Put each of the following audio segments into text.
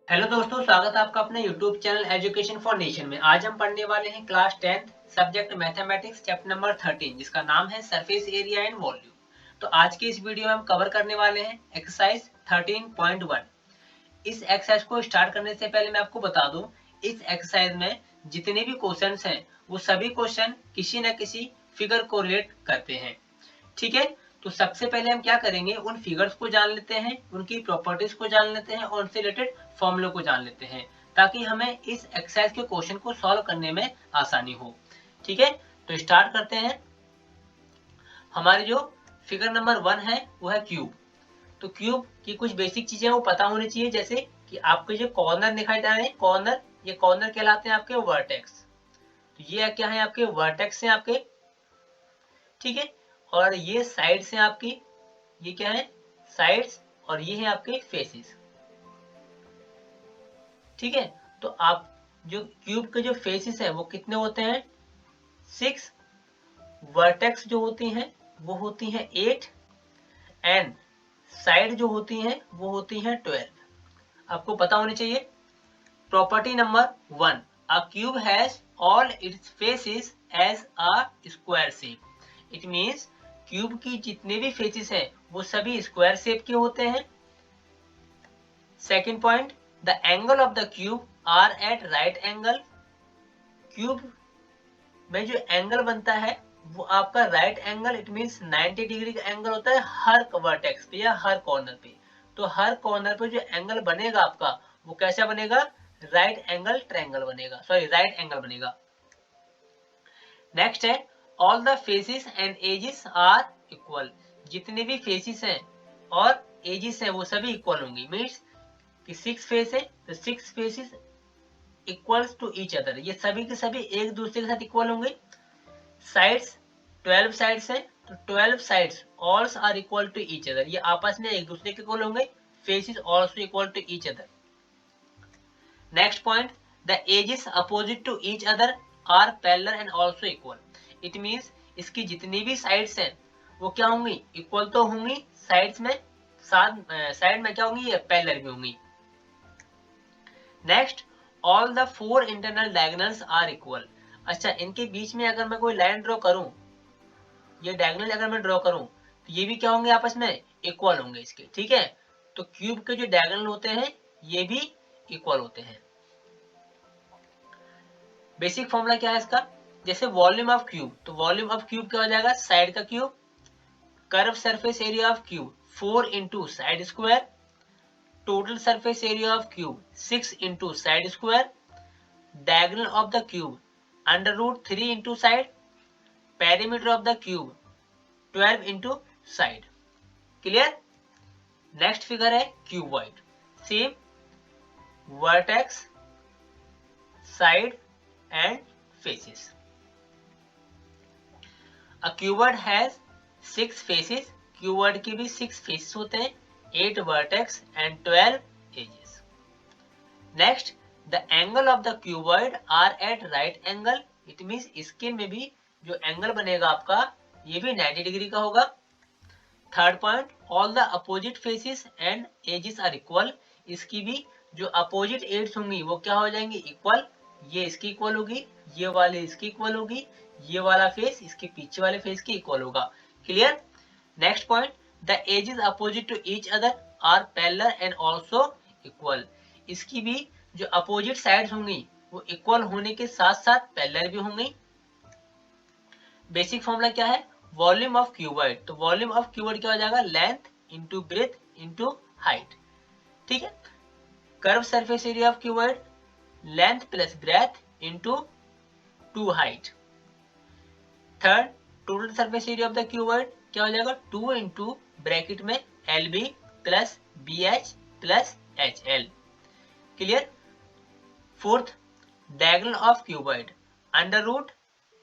Hello दोस्तों, स्वागत है आपका अपने YouTube channel education for nation में। आज हम पढ़ने वाले हैं class 10th subject mathematics chapter number 13 जिसका नाम है सरफेस एरिया एंड वॉल्यूम। तो आज के इस वीडियो में हम कवर करने वाले हैं एक्सरसाइज 13.1। इस एक्सरसाइज को स्टार्ट करने से पहले मैं आपको बता दूं, इस एक्सरसाइज में जितने भी क्वेश्चंस हैं वो सभी क्वेश्चन किसी न किसी फिगर को रिलेट करते हैं। ठीक है, तो सबसे पहले हम क्या करेंगे, उन फिगर्स को जान लेते हैं, उनकी प्रॉपर्टीज को जान लेते हैं और उनसे रिलेटेड फॉर्मूले को जान लेते हैं ताकि हमें इस एक्सरसाइज के क्वेश्चन को सॉल्व करने में आसानी हो। ठीक है, तो स्टार्ट करते हैं। हमारी जो फिगर नंबर 1 है वो है क्यूब। तो क्यूब की कुछ बेसिक चीजें वो पता होनी चाहिए, जैसे कि आपके जो कॉर्नर दिखाई जा रहे हैं, कॉर्नर, ये कॉर्नर कहलाते हैं आपके वर्टेक्स। तो ये क्या है, आपके वर्टेक्स हैं आपके। ठीक है, और ये साइड्स हैं आपकी, ये क्या है, साइड्स, और ये है आपके फेसेस। ठीक है, तो आप जो क्यूब के जो फेसेस है वो कितने होते हैं, 6। वर्टेक्स जो होती हैं वो होती हैं 8 एंड साइड जो होती हैं वो होती हैं 12। आपको पता होनी चाहिए। Property number 1, a cube has all its faces as a square shape. It means cube की जितने भी फेसेस हैं वो सभी स्क्वायर शेप के होते हैं। Second point, the angle of the cube are at right angle. Cube में जो एंगल बनता है वो आपका right angle, it means 90 degree का एंगल होता है हर वर्टेक्स पे या हर कॉर्नर पे। तो हर कॉर्नर पे जो एंगल बनेगा आपका वो कैसा बनेगा, राइट एंगल ट्रायंगल बनेगा, सॉरी राइट एंगल बनेगा। नेक्स्ट है, all the faces and edges are equal. जितने भी फेसेस हैं और एजेस हैं वो सभी इक्वल होंगी। मीन्स कि 6 फेस है तो 6 faces equals to each other, ये सभी के सभी एक दूसरे के साथ इक्वल होंगे। साइड्स, 12 साइड्स हैं तो 12 sides all are equal to each other, ये आपस में एक दूसरे के इक्वल होंगे। Faces also equal to each other. Next point, the edges opposite to each other are parallel and also equal. It means इसकी जितनी भी साइड्स हैं वो क्या होंगी, इक्वल तो होंगी साइड्स में, साथ साइड में क्या होंगी, ये पैरेलल भी होंगी। Next, all the 4 internal diagonals are equal. अच्छा, इनके बीच में अगर मैं कोई लाइन ड्रॉ करूं, ये डायगोनल अगर मैं ड्रॉ करूं तो ये भी क्या होंगे, आपस में इक्वल होंगे इसके। ठीक है, तो क्यूब के जो डायगोनल होते हैं ये भी इक्वल होते हैं। बेसिक फॉर्मूला क्या है इसका, जैसे वॉल्यूम ऑफ क्यूब, तो वॉल्यूम ऑफ क्यूब क्या हो जाएगा, साइड का cube. Curve surface area of cube 4 into side square. Total surface area of cube 6 into side square. Diagonal of the cube under root 3 into side. Perimeter of the cube 12 into side. Clear. Next figure है cuboid. Same, vertex, side and faces. A cuboid has 6 faces. Cuboid के भी 6 faces होते हैं, 8 vertex and 12 edges. Next, the angle of the cuboid are at right angle. It means इसके में भी जो angle बनेगा आपका ये भी 90 डिग्री का होगा। Third point, all the opposite faces and edges are equal. इसकी भी जो अपोजिट एड्स होंगी वो क्या हो जाएंगी, इक्वल। ये इसकी इक्वल होगी, ये वाले इसकी इक्वल होगी, ये वाला फेस इसके पीछे वाले फेस की इक्वल होगा। Clear. Next point, the edges opposite to each other are parallel and also equal. इसकी भी जो अपोजिट साइड्स होंगी वो इक्वल होने के साथ साथ पैरेलल भी होंगी। बेसिक फॉर्मूला क्या है, वॉल्यूम ऑफ क्यूबॉइड, तो वॉल्यूम ऑफ क्यूबॉइड क्या हो जाएगा, length into breadth into height. ठीक है, curve surface area of cuboid length plus breadth into 2 height. Third, total surface area of the cuboid क्या हो जाएगा, 2 इंटू ब्रैकेट में L B plus B H plus H L. Clear. Fourth, diagonal of cuboid under root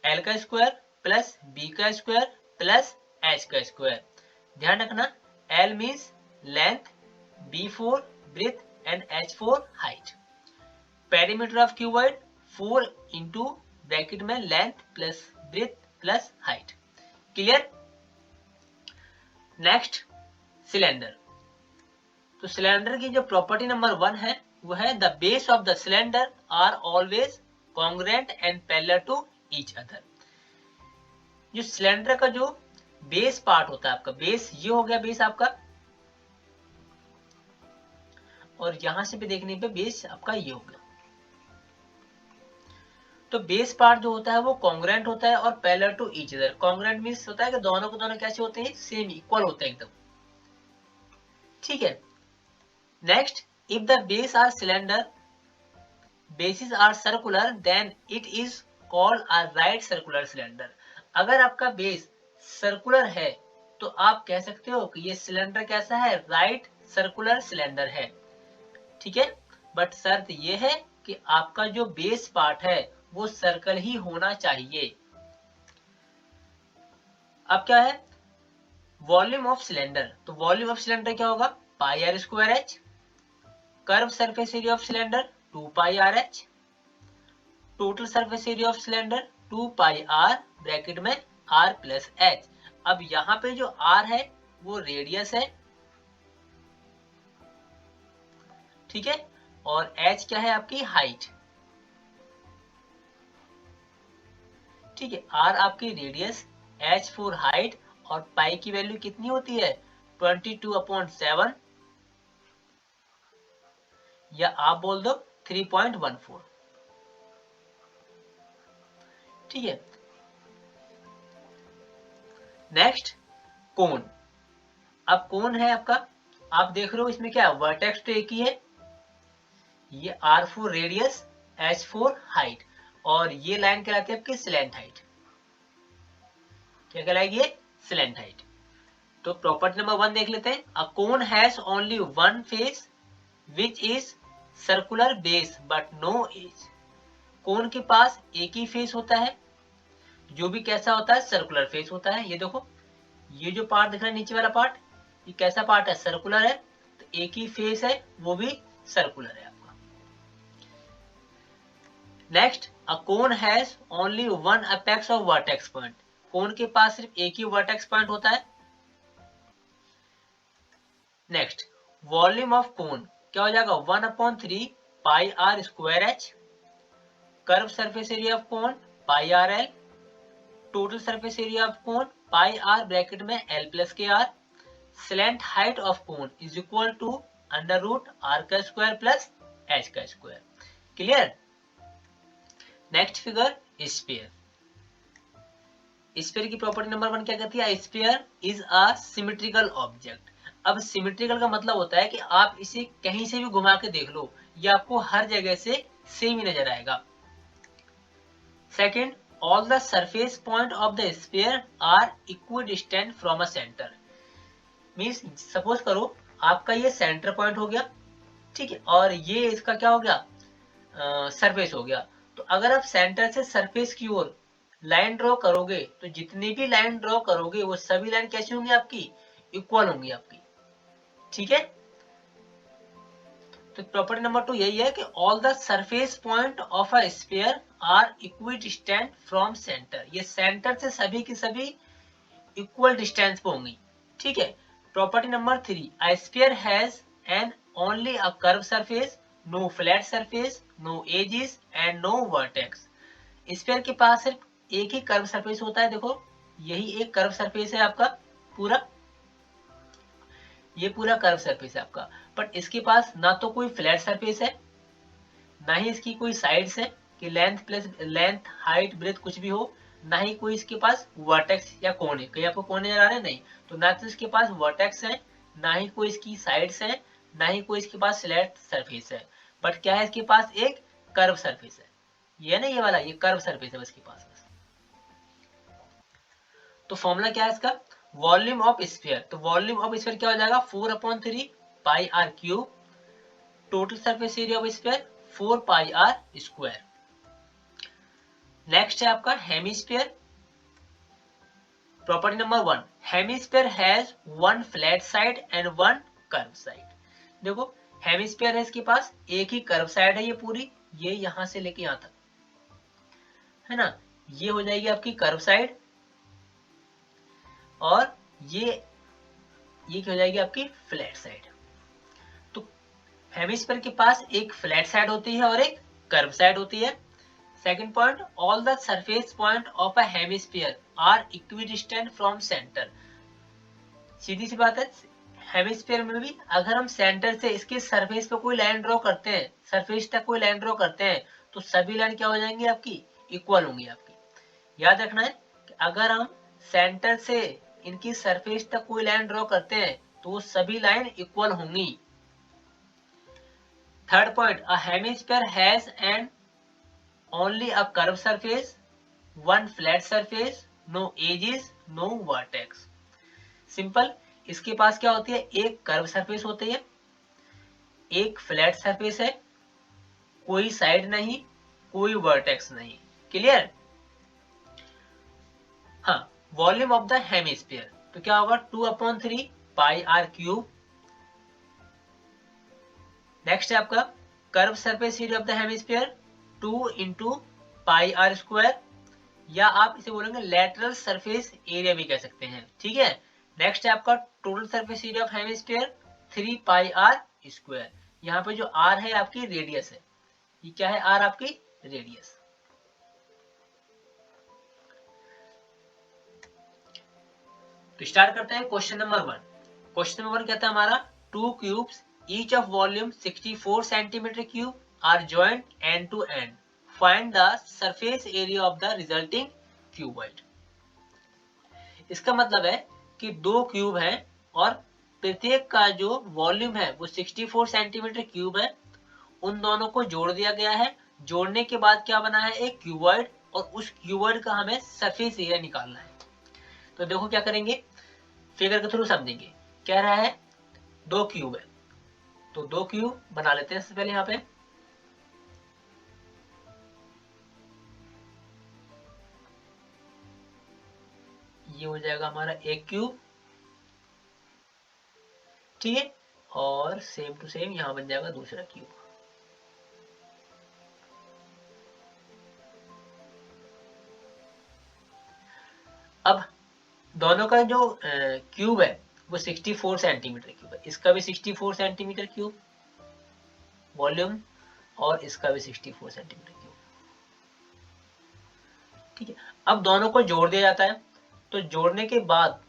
L का square plus B का square plus h का square. ध्यान रखना, L means length, B for breadth and H for height. Perimeter of cuboid 4 into bracket में length plus breadth plus height. Clear. Next, cylinder. तो cylinder की जो property number 1 है वो है the base of the cylinder are always congruent and parallel to each other. जो cylinder का जो बेस पार्ट होता है आपका, बेस ये हो गया बेस आपका, और यहां से भी देखने पे बेस आपका ये हो गया। तो बेस पार्ट जो होता है वो कॉन्ग्रुएंट होता है और parallel to each other. Congruent means होता है कि दोनों के दोनों कैसे होते हैं, सेम इक्वल होते हैं एकदम, ठीक है। Next, if the base are cylinder bases are circular then it is called a right circular cylinder। अगर आपका बेस सर्कुलर है तो आप कह सकते हो कि ये सिलेंडर कैसा है, राइट सर्कुलर सिलेंडर है, ठीक है। बट शर्त ये है कि आपका जो बेस पार्ट है वो सर्कल ही होना चाहिए। अब क्या है, वॉल्यूम ऑफ सिलेंडर। तो वॉल्यूम ऑफ सिलेंडर क्या होगा, pi are square h. Curve surface area of cylinder 2 pi r h. Total surface area of cylinder 2 pi r bracket में आर प्लस एच। अब यहाँ पे जो आर है वो रेडियस है, ठीक है, और एच क्या है आपकी हाइट, ठीक है। आर आपकी रेडियस, एच फॉर हाइट, और पाई की वैल्यू कितनी होती है 22/7, या आप बोल दो 3.14, ठीक है। नेक्स्ट, कोन। अब कोन है आपका, आप देख रहे हो इसमें क्या है, वर्टेक्स तो एक ही है, ये R for radius, H for height, और ये लाइन कहलाती है आपकी स्लैंट हाइट। क्या कहलाएगी ये, स्लैंट हाइट। तो प्रॉपर्टी नंबर 1 देख लेते हैं। A cone has only one face which is circular base but no edge. Cone के पास एक ही फेस होता है जो भी कैसा होता है, सर्कुलर फेस होता है। ये देखो, ये जो पार्ट दिख रहा है नीचे वाला पार्ट, ये कैसा पार्ट है, सर्कुलर है, तो एक ही फेस है वो भी सर्कुलर है आपका। Next, a cone has only one apex of vertex point. Cone के पास सिर्फ एक ही वर्टेक्स पॉइंट होता है। नेक्स्ट, वॉल्यूम ऑफ कोन क्या हो जाएगा, 1/3 pi are square h. Curve surface area of cone pi r l. Total surface area of cone pi r bracket में एल प्लस के r. Slant height of cone is equal to under root r का square plus h का square. Clear. Next figure, sphere. Sphere की property number 1 क्या कहती है, sphere is a symmetrical object. अब symmetrical का मतलब होता है कि आप इसे कहीं से भी घुमा के देख लो, ये आपको हर जगह से सेम ही नजर आएगा। Second, all the surface point of the sphere are equidistant from a center। Means suppose करो आपका ये सेंटर पॉइंट हो गया, ठीक है, और ये इसका क्या हो गया, सरफेस हो गया। तो अगर आप सेंटर से सरफेस की ओर लाइन ड्रॉ करोगे तो जितनी भी लाइन ड्रॉ करोगे वो सभी लाइन कैसी होंगी आपकी, इक्वल होंगी आपकी, ठीक है। तो प्रॉपर्टी नंबर 2 यही है कि all the surface point of a sphere are equidistant from centre. ये सेंटर से सभी की सभी इक्वल डिस्टेंस पे होंगी, ठीक है। Property number 3, a sphere has an only a curve surface, no flat surface, no edges and no vertex. Sphere के पास सिर्फ एक ही कर्व सरफेस होता है। देखो, यही एक कर्व सरफेस है आपका पूरा, ये पूरा कर्व सरफेस है आपका, बट इसके पास ना तो कोई फ्लैट सरफेस है, ना ही इसकी कोई साइड्स है कि length plus length height breadth कुछ भी हो, ना ही कोई इसके पास वर्टेक्स या कोन है। कहीं आपको कोन नजर आ रहे हैं, नहीं, तो ना तो इसके पास वर्टेक्स है, ना ही कोई इसकी साइड्स है, ना ही कोई इसके पास फ्लैट सरफेस है, बट क्या है इसके पास एक कर्व सरफेस है। ये ना, ये वाला ये कर्व सरफेस है इसके पास बस। तो फॉर्मूला क्या है इसका, वॉल्यूम ऑफ स्फीयर। तो वॉल्यूम ऑफ स्फीयर क्या हो जाएगा, 4/3 pi r cube. Total surface area of sphere 4 pi are square. Next है आपका hemisphere. Property number 1, hemisphere has one flat side and one curve side. देखो, हेमिस्फीयर है, इसके पास एक ही कर्व साइड है, ये पूरी, ये यहां से लेके यहां तक है ना, ये हो जाएगी आपकी कर्व साइड, और ये क्या हो जाएगी आपकी फ्लैट साइड। तो हेमिस्फीयर के पास एक फ्लैट साइड होती है और एक कर्व साइड होती है। Second point, all the surface point of a hemisphere are equidistant from centre. सीधी सी बात है, हेमिस्फीयर में भी अगर हम सेंटर से इसके सरफेस पे कोई लाइन ड्रॉ करते हैं, सरफेस तक कोई लाइन ड्रॉ करते हैं, तो सभी लाइन क्या हो जाएंगी आपकी, इक्वल होंगी आपकी। याद रखना है कि अगर हम सेंटर से इनकी सरफेस तक कोई लाइन ड्रॉ करते हैं तो वो सभी लाइन इक्वल होंगी। Third point, a hemisphere has an only a curve surface, one flat surface, no edges, no vertex. Simple, इसके पास क्या होती है, एक कर्व सरफेस होती है, एक फ्लैट सरफेस है, कोई साइड नहीं, कोई वर्टेक्स नहीं। क्लियर? हाँ, वॉल्यूम ऑफ द हेमिस्फीयर तो क्या होगा, 2/3 पाई आर क्यूब। नेक्स्ट है आपका curve surface area of the hemisphere 2 into pi are square, या आप इसे बोलेंगे लेटरल सरफेस एरिया भी कह सकते हैं। ठीक है। नेक्स्ट है आपका total surface area of hemisphere 3 pi are square. यहाँ पे जो आर है आपकी रेडियस है, ये क्या है, आर आपकी रेडियस। तो स्टार्ट करते हैं क्वेश्चन नंबर 1। क्वेश्चन नंबर 1 कहता है हमारा, two cubes each of volume 64 centimetre cube are joint end to end, find the surface area of the resulting cuboid. इसका मतलब है कि दो क्यूब हैं और प्रत्येक का जो वॉल्यूम है वो 64 सेंटीमीटर क्यूब है। उन दोनों को जोड़ दिया गया है। जोड़ने के बाद क्या बना है, एक क्यूबॉइड, और उस क्यूबॉइड का हमें सरफेस एरिया निकालना है। तो देखो क्या करेंगे, फिगर के थ्रू समझेंगे। कह रहा है दो क्यूब है, तो दो क्यूब बना लेते हैं सबसे पहले। यहाँ पे ये हो जाएगा हमारा एक क्यूब, ठीक है, और सेम टू सेम यहाँ बन जाएगा दूसरा क्यूब। अब दोनों का जो क्यूब है वो 64 सेंटीमीटर क्यूब है। इसका भी 64 सेंटीमीटर क्यूब वॉल्यूम, और इसका भी 64 सेंटीमीटर क्यूब। ठीक है। अब दोनों को जोड़ दिया जाता है। तो जोड़ने के बाद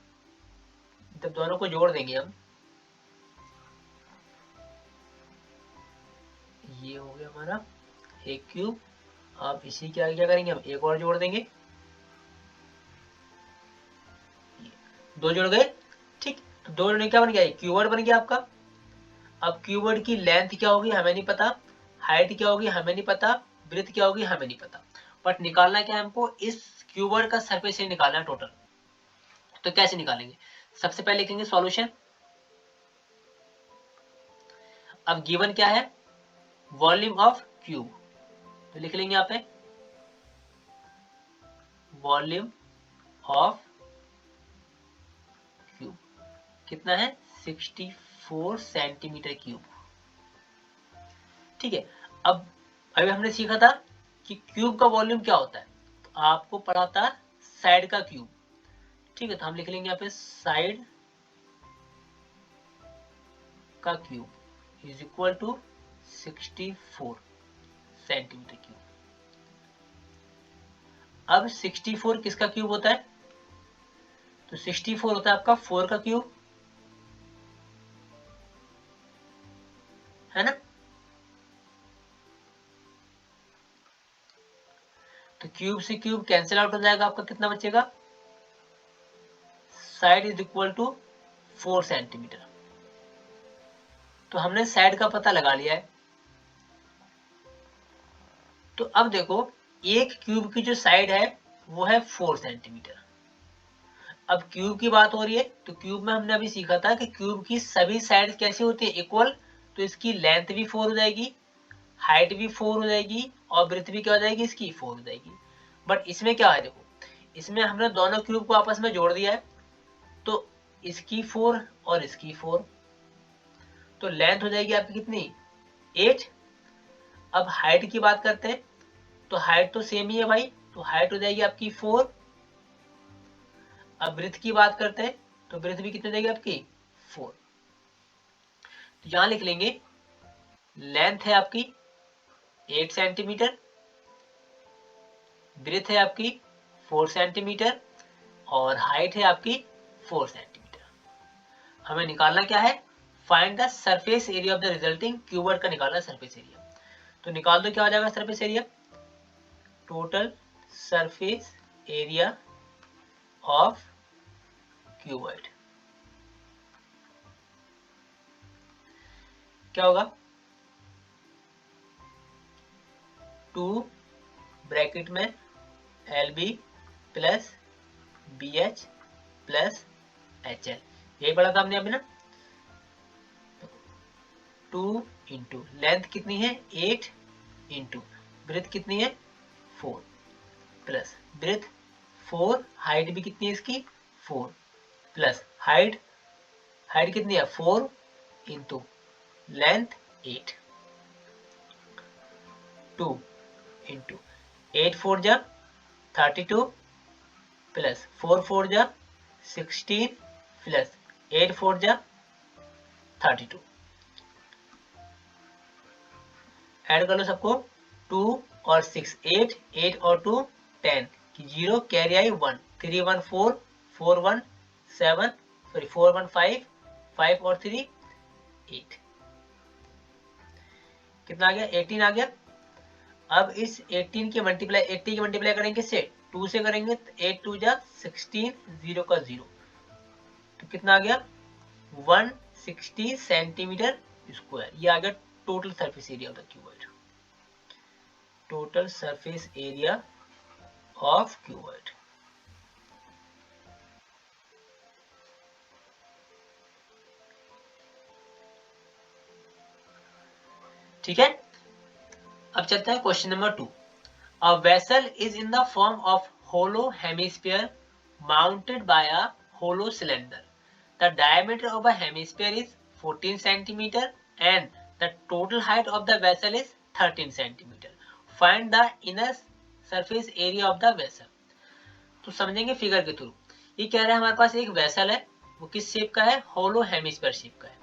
जब दोनों को जोड़ देंगे हम, ये हो गया हमारा एक क्यूब। अब इसी के आगे क्या करेंगे, हम एक और जोड़ देंगे, दो जुड़ गए। ठीक, तो दो जुड़ने क्या बन गया, एक क्यूबॉइड बन गया आपका। अब क्यूबॉइड की लेंथ क्या होगी हमें नहीं पता, हाइट क्या होगी हमें नहीं पता, ब्रेथ क्या होगी हमें नहीं पता, बट निकालना क्या है हमको, इस क्यूबॉइड का सरफेस एरिया निकालना है टोटल। तो कैसे निकालेंगे, सबसे पहले लिखेंगे सॉल्यूशन। अब गिवन क्या है, वॉल्यूम ऑफ क्यूब, तो लिख लेंगे यहाँ पे वॉल्यूम ऑफ क्यूब कितना है, 64 सेंटीमीटर क्यूब। ठीक है। अब अभी हमने सीखा था कि क्यूब का वॉल्यूम क्या होता है, तो आपको पढ़ा था साइड का क्यूब। ठीक है, तो हम लिख लेंगे यहाँ पे साइड का cube is equal to 64 centimetre cube. अब 64 किसका क्यूब होता है, तो 64 होता है आपका 4 का क्यूब, है ना। तो क्यूब से क्यूब कैंसिल आउट हो जाएगा, आपका कितना बचेगा, side is equal to 4 centimetre. तो हमने साइड का पता लगा लिया है। तो अब देखो, एक क्यूब की जो साइड है वो है 4 सेंटीमीटर। अब क्यूब की बात हो रही है, तो क्यूब में हमने अभी सीखा था कि क्यूब की सभी साइड कैसी होती है, इक्वल। तो इसकी लेंथ भी 4 हो जाएगी, हाइट भी 4 हो जाएगी, और ब्रेथ भी क्या हो जाएगी, इसकी 4 हो जाएगी। बट इसमें क्या है, देखो इसमें हमने दोनों क्यूब को आपस में जोड़ दिया है, तो इसकी 4 और इसकी 4, तो लेंथ हो जाएगी आपकी कितनी, 8। अब हाइट की बात करते हैं, तो हाइट तो सेम ही है भाई, तो हाइट हो जाएगी आपकी 4। अब ब्रेथ की बात करते हैं, तो ब्रेथ भी कितनी हो जाएगी आपकी 4। तो यहां लिख लेंगे लेंथ है आपकी 8 सेंटीमीटर, ब्रेथ है आपकी 4 सेंटीमीटर और हाइट है आपकी 4 सेंटीमीटर। हमें निकालना क्या है, find the surface area of the resulting cuboid का निकालना सरफेस एरिया। तो निकाल दो, क्या हो जाएगा surface area, total surface area of cuboid. क्या होगा, 2 ब्रैकेट में LB plus BH plus HL, यही पढ़ा था हमने अभी ना। 2 इंटू लेंथ कितनी है 8 इंटू ब्रेथ कितनी है 4 प्लस ब्रेथ 4, हाइट भी कितनी है इसकी 4 प्लस हाइट कितनी है 4 इंटू लेंथ 8, 2 इंटू 8 4 जा 32 प्लस 4 4 जा 16 प्लस 8 4 जा 32, ऐड कर लो सबको, 2 और 6 8, 8 और 2 10 की 0 कैरी आई 1, 3 1 4, 4 1 7, सॉरी 4 1 5, 5 और 3 8, कितना आ गया 18 आ गया। अब इस 18 की मल्टीप्लाई 80 की मल्टीप्लाई करेंगे किससे 2 से करेंगे, तो 8 2 जा 16, 0 का 0, तो कितना आ गया 160 सेंटीमीटर स्क्वायर। ये आ गया total surface area of the cuboid, total surface area of cuboid. ठीक है, अब चलते हैं question number 2। A vessel is in the form of hollow hemisphere mounted by a hollow cylinder. The diameter of a hemisphere is 14 centimetre and the total height of the vessel is 13 centimetre. Find the inner surface area of the vessel. तो समझेंगे figure के through. ये कह रहा है हमारे पास एक vessel है, वो किस शेप का है, होलो हेमिस्फीयर शेप का है।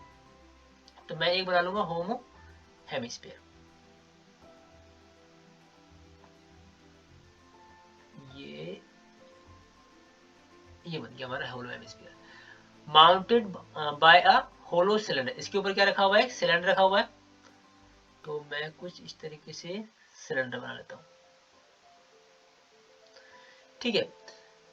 तो मैं एक बना लूंगा होमो हेमिस्फीयर, ये बन गया हमारा होलो hemisphere mounted by a hollow cylinder. इसके ऊपर क्या रखा हुआ है, सिलेंडर रखा हुआ है। तो मैं कुछ इस तरीके से सिलेंडर बना लेता हूँ, ठीक है।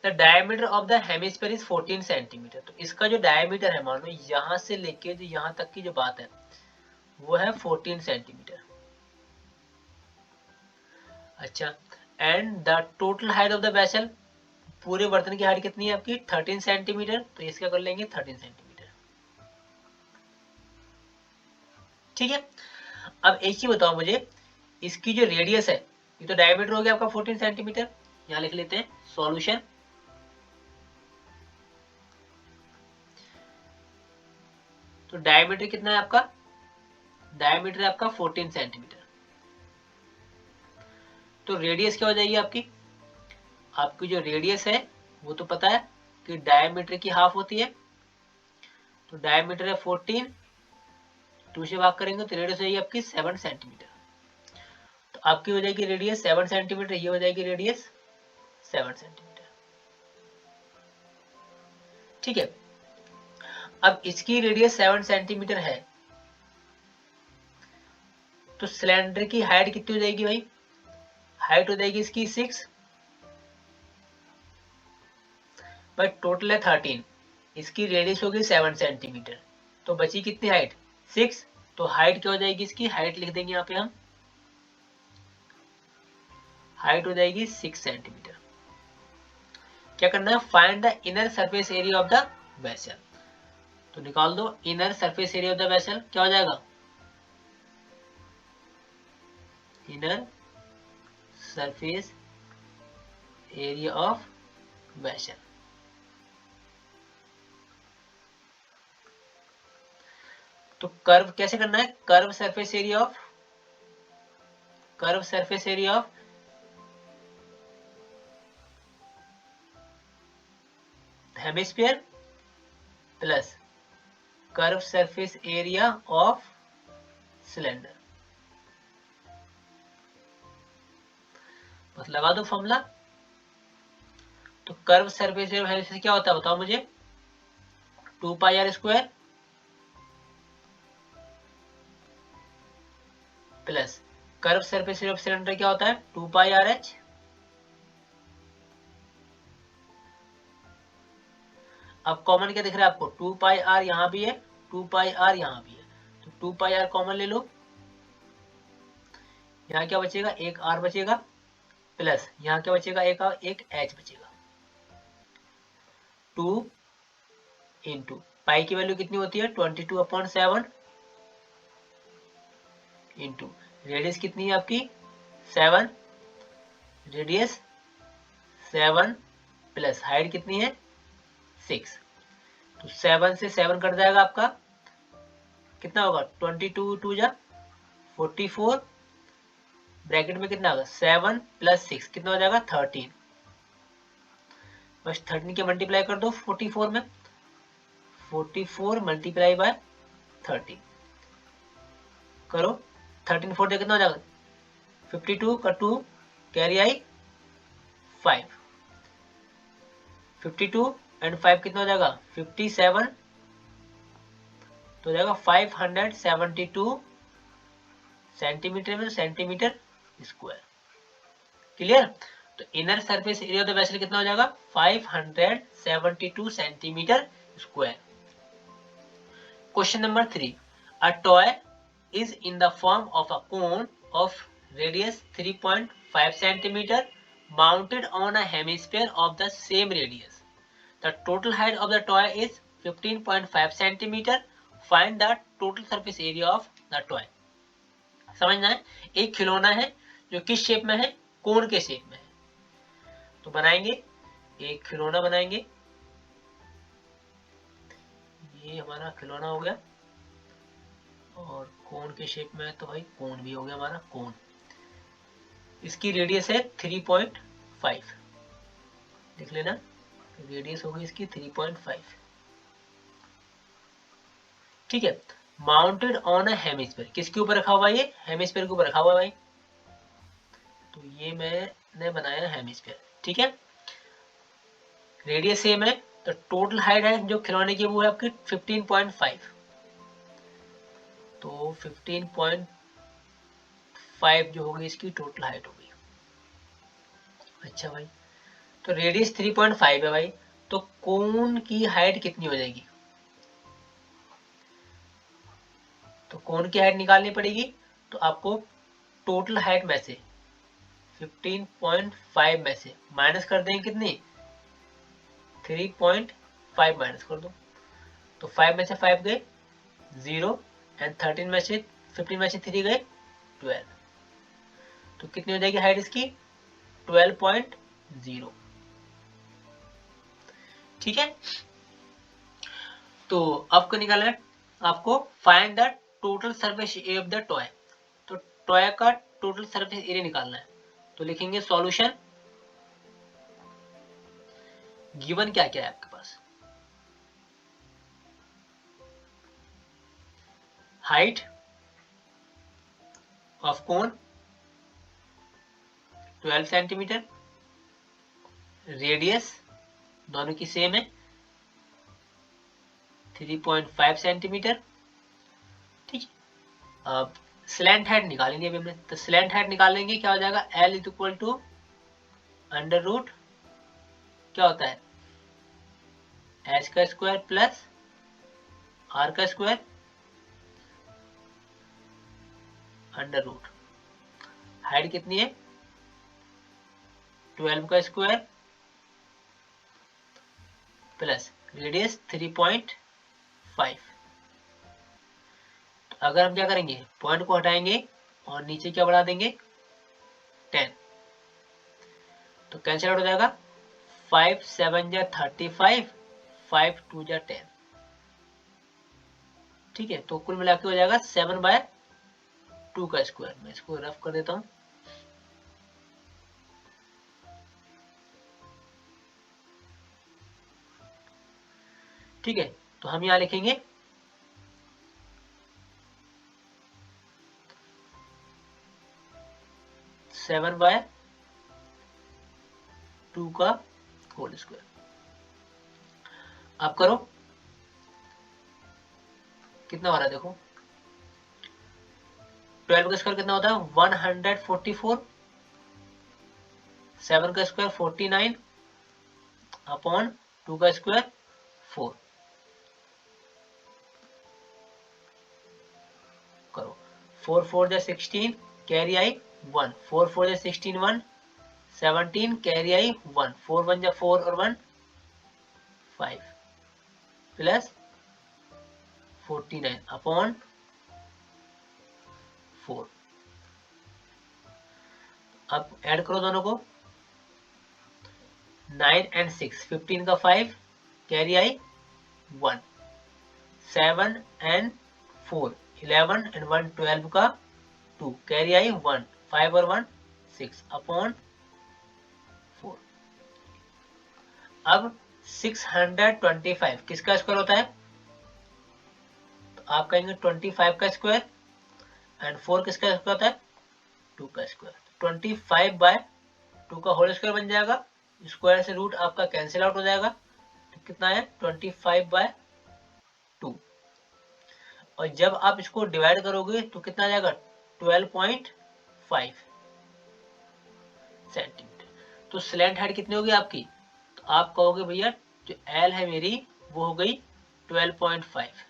The diameter of the hemisphere is 14 centimetre. तो इसका जो डायमीटर है, मान लो यहां से लेके जो यहां तक की जो बात है वो है 14 सेंटीमीटर। अच्छा, and the total height of the vessel, पूरे बर्तन की हाइट कितनी है आपकी 13 सेंटीमीटर। तो इसका कर लेंगे 13 सेंटीमीटर, ठीक है। अब एक ही बताओ मुझे, इसकी जो रेडियस है, ये तो डायमीटर हो गया आपका 14 सेंटीमीटर, यहां लिख लेते हैं सॉल्यूशन। तो डायमीटर कितना है आपका, डायमीटर है आपका 14 सेंटीमीटर। तो रेडियस क्या हो जाएगी आपकी, आपकी जो रेडियस है वो तो पता है कि डायमीटर की हाफ होती है। तो डायमीटर है 14, 2 से भाग करेंगे तो रेडियस हो जाएगी आपकी 7 सेंटीमीटर। तो आपकी हो जाएगी रेडियस 7 सेंटीमीटर, ये हो जाएगी रेडियस 7 सेंटीमीटर, ठीक है। अब इसकी रेडियस 7 सेंटीमीटर है, तो सिलेंडर की हाइट कितनी हो जाएगी भाई, हाइट हो जाएगी इसकी 6, बट टोटल है 13, इसकी रेडियस होगी 7 सेंटीमीटर, तो बची कितनी हाइट 6। तो हाइट क्या हो जाएगी इसकी, हाइट लिख देंगे यहाँ पे हम, हाइट हो जाएगी 6 सेंटीमीटर। क्या करना है, find the inner surface area of the vessel. तो निकाल दो inner surface area of the vessel, क्या हो जाएगा, inner surface area of vessel. तो कर्व कैसे करना है, curve surface area of, curve surface area of hemisphere plus curve surface area of cylinder. बस लगा दो फॉर्मूला। तो कर्व सरफेस एरिया से क्या होता है बताओ मुझे, 2 pi are square plus curve surface area of cylinder क्या होता है, 2 पाई आर एच। अब कॉमन क्या दिख रहा है आपको, 2 पाई आर यहाँ भी है, 2 पाई आर यहाँ भी है, तो 2 पाई आर कॉमन ले लो। यहाँ क्या बचेगा, एक आर बचेगा, प्लस यहाँ क्या बचेगा, एक एच बचेगा। 2 इंटू पाई की वैल्यू कितनी होती है, 22/7 इंटू रेडियस कितनी है आपकी 7, रेडियस 7 प्लस हाइट कितनी है 6। तो 7 से 7 कट जाएगा आपका, कितना होगा 22 2 जा 44, ब्रैकेट में कितना होगा 7 प्लस 6 कितना हो जाएगा 13। बस 13 के मल्टीप्लाई कर दो 44 में, 44 मल्टीप्लाई बाय 30 करो, 13 4 कितना हो जाएगा 52 का 2 कैरी आई 5, 52 एंड 5 कितना हो जाएगा 57, तो हो जाएगा 572 सेंटीमीटर में सेंटीमीटर स्क्वायर। क्लियर। तो inner surface area of the vessel कितना हो जाएगा 572 centimetre square. Question number 3, a toy is in the form of a cone of radius 3.5 centimeter mounted on a hemisphere of the same radius. The total height of the toy is 15.5 centimeter. Find the total surface area of the toy. समझना है, एक खिलौना है जो किस shape में है, कोन के शेप में है। तो बनाएंगे, एक खिलौना बनाएंगे, ये हमारा खिलौना हो गया, और कोन के शेप में है तो भाई कोन भी हो गया हमारा कोन। इसकी रेडियस है 3.5, लिख लेना, रेडियस होगी इसकी 3.5। ठीक है, माउंटेड ऑन अ हेमिस्फीयर, किसके ऊपर रखा हुआ है, ये हेमिस्फीयर के ऊपर रखा हुआ है भाई। तो ये मैंने बनाया हेमिस्फीयर, ठीक है, रेडियस सेम है, तो टोटल हाइट है जो खिलौने की वो है आपकी 15.5, तो 15.5 जो होगी इसकी टोटल हाइट होगी। अच्छा भाई, तो रेडियस 3.5 है भाई, तो कोन की हाइट कितनी हो जाएगी, तो कोन की हाइट निकालनी पड़ेगी। तो आपको टोटल हाइट में से 15.5 में से माइनस कर देंगे कितनी 3.5 माइनस कर दो, तो 5 में से 5 गए 0 एंड 13 में से 15 में से 3 गए 12, तो कितनी हो जाएगी हाइट इसकी 12.0। ठीक है, तो आपको निकालना है, आपको find the total surface area of the toy. तो टॉय का टोटल सरफेस एरिया निकालना है, तो लिखेंगे सॉल्यूशन, गिवन क्या क्या है आपके पास, height of cone 12 centimetre, radius दोनों की सेम है 3.5 सेंटीमीटर। ठीक है, अब स्लैंट हाइट निकालेंगे अभी हमने, तो स्लैंट हाइट निकालेंगे, क्या हो जाएगा L equal to under root क्या होता है h का स्क्वायर प्लस r का स्क्वायर अंडर रूट, हाइट कितनी है 12 का स्क्वायर प्लस रेडियस 3.5। तो अगर हम क्या करेंगे, पॉइंट को हटाएंगे और नीचे क्या बढ़ा देंगे 10, तो कैंसिल आउट हो जाएगा, 5 7 जा 35, 5 2 जा 10। ठीक है, तो कुल मिला के हो जाएगा 7/2 का स्क्वायर। मैं इसको रफ कर देता हूं, ठीक है, तो हम यहां लिखेंगे 7/2 2 का होल स्क्वायर। आप करो कितना हो रहा है देखो, 12 का स्क्वायर कितना होता है 144, 7 का स्क्वायर 49 अपॉन 2 का स्क्वायर 4। करो 4 4 जा 16 कैरी आई 1, 4 4 जा 16 1, 17 कैरी आई 1, 4 1 जा 4 और 1 5 प्लस 49 अपॉन 4। अब ऐड करो दोनों को, 9 एंड 6, 15 का 5 कैरी आई 1, 7 एंड 4 11 एंड 1 12 का 2 कैरी आई 1, 5 और 1 6 अपॉन 4। अब 625 किसका स्क्वायर होता है, तो आप कहेंगे 25 का स्क्वायर, एंड 4 किसका स्क्वायर होता है 2 का स्क्वायर। 25 बाय 2 का होल स्क्वायर बन जाएगा, स्क्वायर से रूट आपका कैंसिल आउट हो जाएगा, तो कितना है 25 बाय 2। और जब आप इसको डिवाइड करोगे तो कितना आ जाएगा 12.5 सेंटीमीटर। तो स्लैंट हाइट कितनी होगी आपकी, तो आप कहोगे भैया जो एल है मेरी वो हो गई 12.5।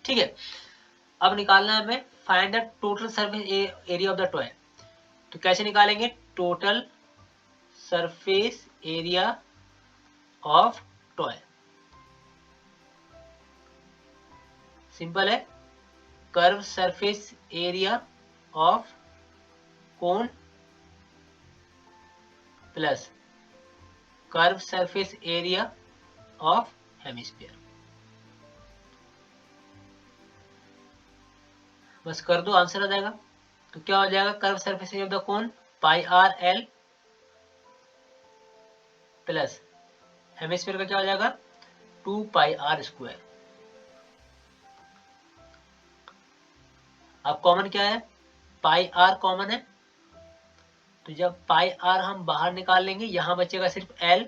ठीक है, अब निकालना है हमें find the total surface area of the toy. तो कैसे निकालेंगे, total surface area of toy, simple है, curve surface area of cone plus curve surface area of hemisphere. बस कर दो, आंसर आ जाएगा। तो क्या हो जाएगा, curve surface area of the cone pi r L plus hemisphere का क्या हो जाएगा 2 पाई आर स्क्वायर। अब कॉमन क्या है, पाई आर कॉमन है, तो जब पाई आर हम बाहर निकाल लेंगे यहां बचेगा सिर्फ एल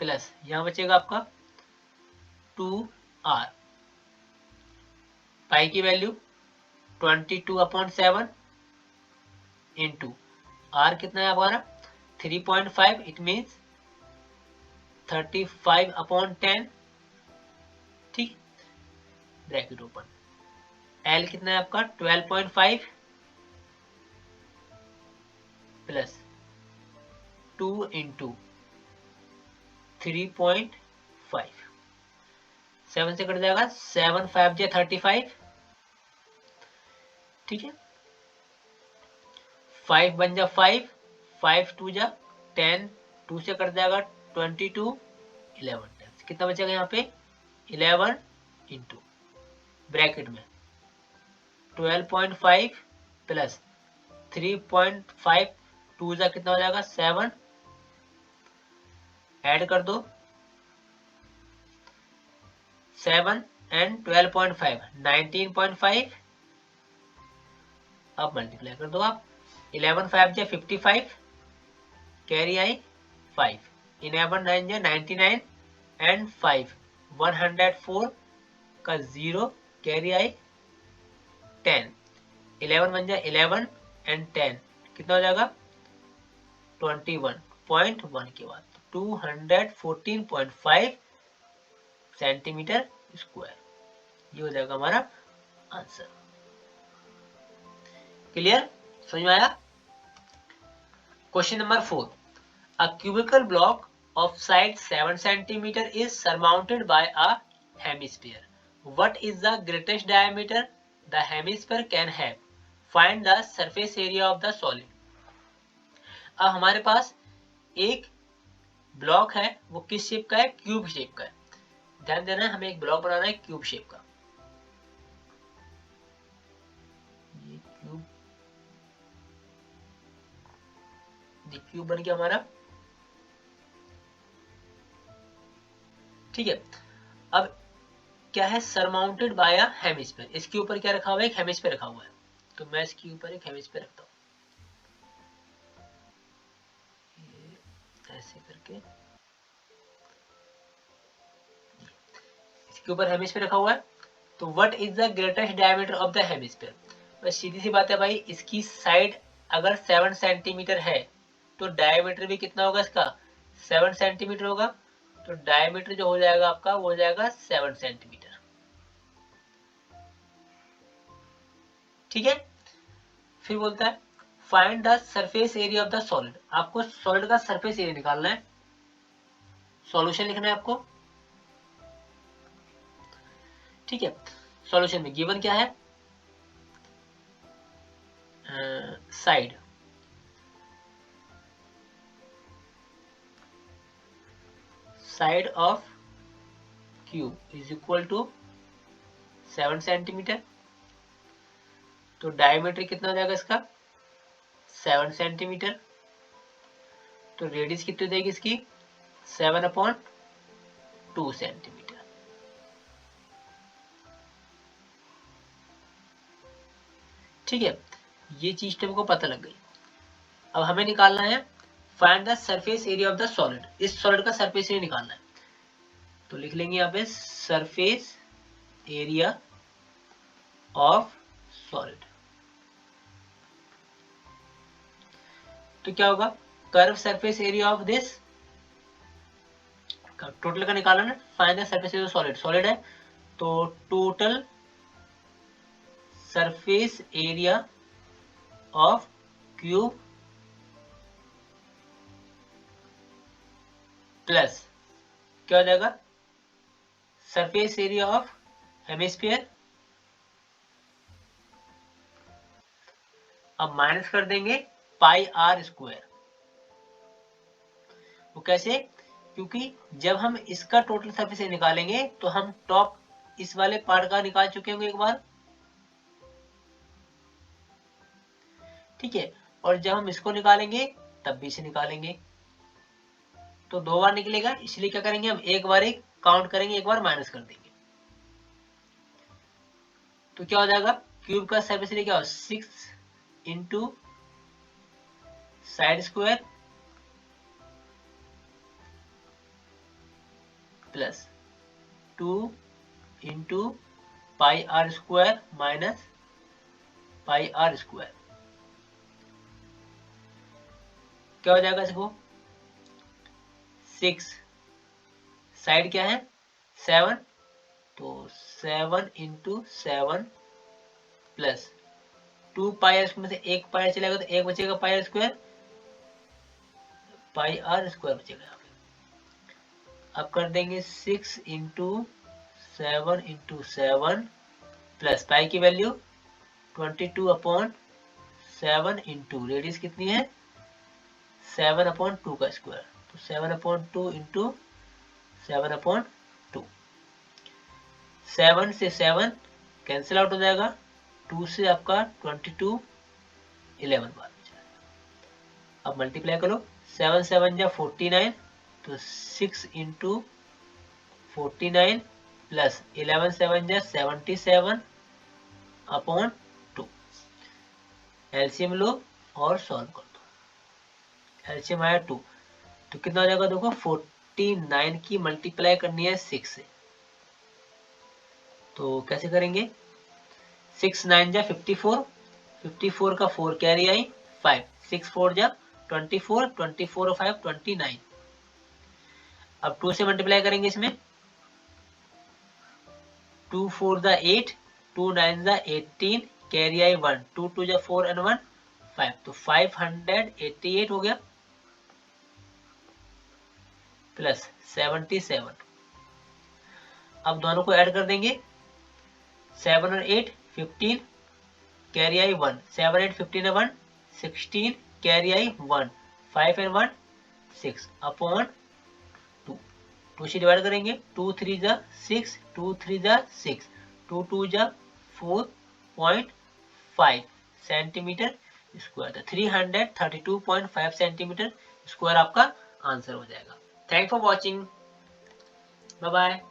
प्लस यहां बचेगा आपका 2r। पाई की वैल्यू 22/7 इंटू आर कितना है हमारा 3.5, इट मीन्स 35/10। ठीक, ब्रैकेट ओपन, एल कितना है आपका 12.5 प्लस 2 इंटू 3.5, 7 से कट जाएगा 7 5 जा 35। ठीक है, 5 बन जा 5, 5 2 जा 10, 2 से कट जाएगा 22, 11 10, कितना बचेगा यहाँ पे 11 इंटू ब्रैकेट में 12.5 प्लस 3.5, 2 जा कितना हो जाएगा 7, ऐड कर दो 7 एंड 12.5 19.5, अब मल्टीप्लाई कर दो आप, 11 5 जा 55 कैरी आई 5, 11 9 जा 99 एंड 5 104 का 0 कैरी आई 10, 11 बन जा 11 एंड 10 कितना हो जाएगा 21.1 के बाद 214.5 सेंटीमीटर स्क्वायर, ये हो जाएगा हमारा आंसर। क्लियर, समझ में आया। Question number 4, a cubical block of side 7 cm is surmounted by a hemisphere. What is the greatest diameter the hemisphere can have? Find the surface area of the solid. अब हमारे पास एक block है, वो किस shape का है, cube shape का है। ध्यान देना है, हमें एक ब्लॉक बनाना है क्यूब शेप का। ये क्यूब बन गया हमारा। ठीक है, अब क्या है, सरमाउंटेड बाय अ हेमिस्फीयर, इसके ऊपर क्या रखा हुआ है, एक हेमिस्फीयर रखा हुआ है, तो मैं इसके ऊपर एक हेमिस्फीयर रखता हूं। ऐसे करके इसके ऊपर हेमिस्फीयर रखा हुआ है। तो what is the greatest diameter of the hemisphere? बस सीधी सी बात है भाई, इसकी साइड अगर 7 सेंटीमीटर है तो डायमीटर भी कितना होगा इसका? 7 सेंटीमीटर होगा। तो डायमीटर जो हो जाएगा आपका वो हो जाएगा 7 सेंटीमीटर। ठीक है। फिर बोलता है find the surface area of the solid. आपको सॉलिड का सरफेस एरिया निकालना है, सॉल्यूशन लिखना है आपको। ठीक है। सॉल्यूशन में गिवन क्या है? Side of cube is equal to 7 centimetre. तो डायमीटर कितना हो जाएगा इसका? 7 सेंटीमीटर। तो रेडियस कितनी देगी इसकी? 7/2 सेंटीमीटर। ठीक है, ये चीज तुमको पता लग गई। अब हमें निकालना है find the surface area of the solid. इस सॉलिड का सरफेस एरिया निकालना है। तो लिख लेंगे यहाँ पे सरफेस एरिया ऑफ सॉलिड। तो क्या होगा? Curve surface area of this, total का निकालना है। Find the surface area of solid, solid है तो total surface area of cube plus क्या हो जाएगा? Surface area of hemisphere. अब माइनस कर देंगे पाई आर स्क्वायर। वो कैसे? क्योंकि जब हम इसका टोटल सरफेस एरिया निकालेंगे तो हम टॉप इस वाले पार्ट का निकाल चुके होंगे एक बार। ठीक है, और जब हम इसको निकालेंगे तब भी इसे निकालेंगे, तो 2 बार निकलेगा। इसलिए क्या करेंगे हम? एक बार एक काउंट करेंगे, एक बार माइनस कर देंगे। तो क्या हो जाएगा? क्यूब का सरफेस एरिया क्या हो? 6 into side square plus 2 into pi are square minus pi are square. क्या हो जाएगा इसको? 6 साइड क्या है? 7, तो 7 इंटू 7 प्लस 2 पाई आर में से एक पाई चलेगा तो एक बचेगा pi are square, pi are square बचेगा यहाँ पे। अब कर देंगे 6 इंटू 7 इंटू 7 प्लस पाई की वैल्यू 22/7 इंटू रेडियस कितनी है? 7/2 का स्क्वायर, तो 7/2 इंटू 7/2। 7 से 7 कैंसिल आउट हो जाएगा, 2 से आपका 22 11 बार हो जाएगा। अब मल्टीप्लाई करो, 7 7 जा 49, तो 6 इंटू 49 प्लस 11 7 जा 77/2। एलसीएम लो और सॉल्व कर दो। एलसीएम आया 2, तो कितना हो जाएगा? देखो 49 की मल्टीप्लाई करनी है 6 से, तो कैसे करेंगे? 6 9 जा 54, 54 का 4 कैरी आई 5, 6 4 जा 24, 24 और 5 29। अब 2 से मल्टीप्लाई करेंगे इसमें, 2 4 जा 8, 2 9 जा 18, कैरी आई 1, 2 2 जा 4 and 1 5, तो 588 हो गया प्लस 77। अब दोनों को ऐड कर देंगे, 7 और 8 15, carry I 1, 7 8 15 and 1 16, carry I 1, 5 and 1 6 upon 2। 2 से डिवाइड करेंगे, 2 3 जा 6, 2 3 जा 6, 2 2 जा 4.5 सेंटीमीटर स्क्वायर, तो 332.5 सेंटीमीटर स्क्वायर आपका आंसर हो जाएगा। Thank for watching, bye bye.